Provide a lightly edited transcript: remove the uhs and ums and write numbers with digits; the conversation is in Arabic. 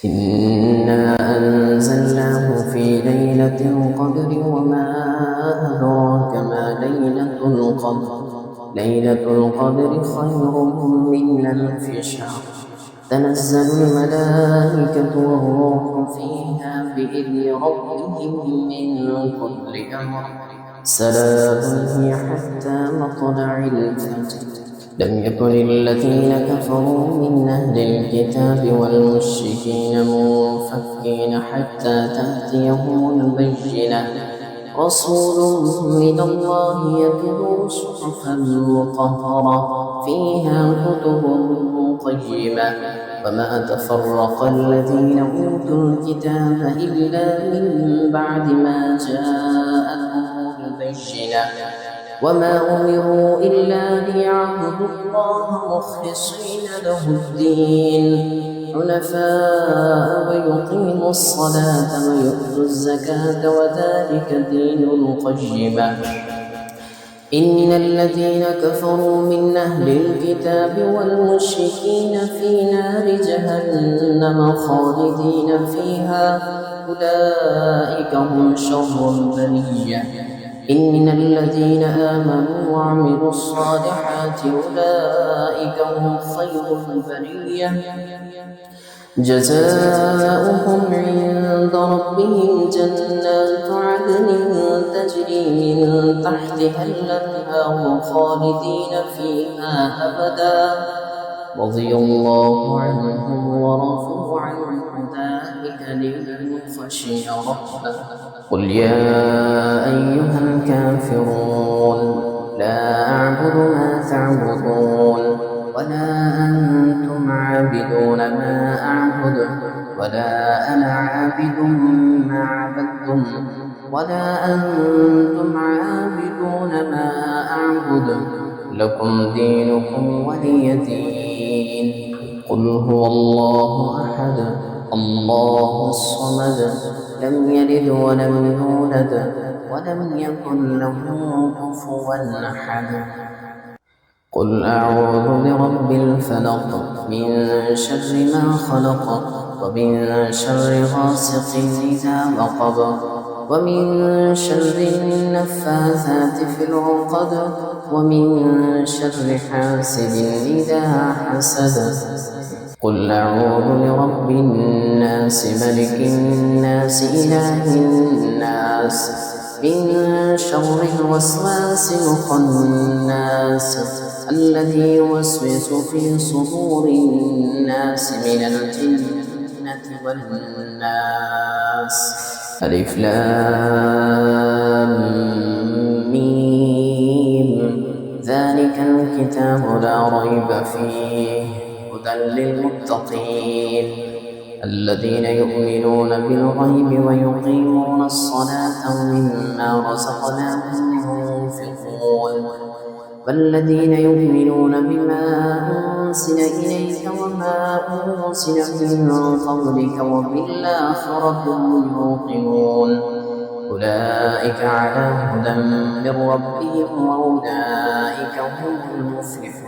إنا أنزلناه في ليلة القدر وما أدراك ما ليلة القدر. ليلة القدر خير من ألف شهر. تنزل الملائكة والروح فيها بإذن ربهم من كل أمر. سلام هي حتى مطلع الفجر. لم يكن الذين كفروا من أهل الكتاب والمشركين منفكين حتى تأتيهم البينة. رسول من الله يتلو صحفا مطهرة فيها كتب قيمة. وما تفرق الذين أوتوا الكتاب إلا من بعد ما جاءتهم البينة. وما أمروا إلا ليعبدوا الله مخلصين له الدين حنفاء ويقيموا الصلاة ويؤتوا الزكاة وذلك دين القيمة. إن الذين كفروا من أهل الكتاب والمشركين في نار جهنم خالدين فيها أولئك هم شر البرية. إن الذين آمنوا وعملوا الصالحات أولئك هم خير البرية. جزاؤهم عند ربهم جنات عدن تجري من تحتها الأنهار خالدين فيها أبدا رضي الله عنهم ورضوا عنه ذلك لمن خشي ربه. قل يا أيها الكافرون لا أعبد ما تعبدون ولا أنتم عابدون ما أعبد ولا أنا عابد ما عبدتم ولا أنتم عابدون ما أعبد لكم دينكم ولي دين. قل هو الله أحد الله الصمد لم يلد ولم يولد ولم يكن له كفوا أحد. قل أعوذ برب الفلق من شر ما خلق ومن شر غاسق إذا وقب ومن شر النفاثات في العقد ومن شر حاسد إذا حسد. قل أعوذ برب الناس ملك الناس إله الناس من شر الوسواس الخناس الذي يوسوس في صدور الناس من الجنة والناس. ألف لام ميم ذلك الكتاب لا ريب فيه هدى للمتقين الذين يؤمنون بالغيب ويقيمون الصلاة ومما رزقناهم ينفقون والذين يؤمنون بما أنزل إليك وما أنزل من قبلك وبالآخرة هم يوقنون أولئك على هدى من ربهم وأولئك هم المفلحون.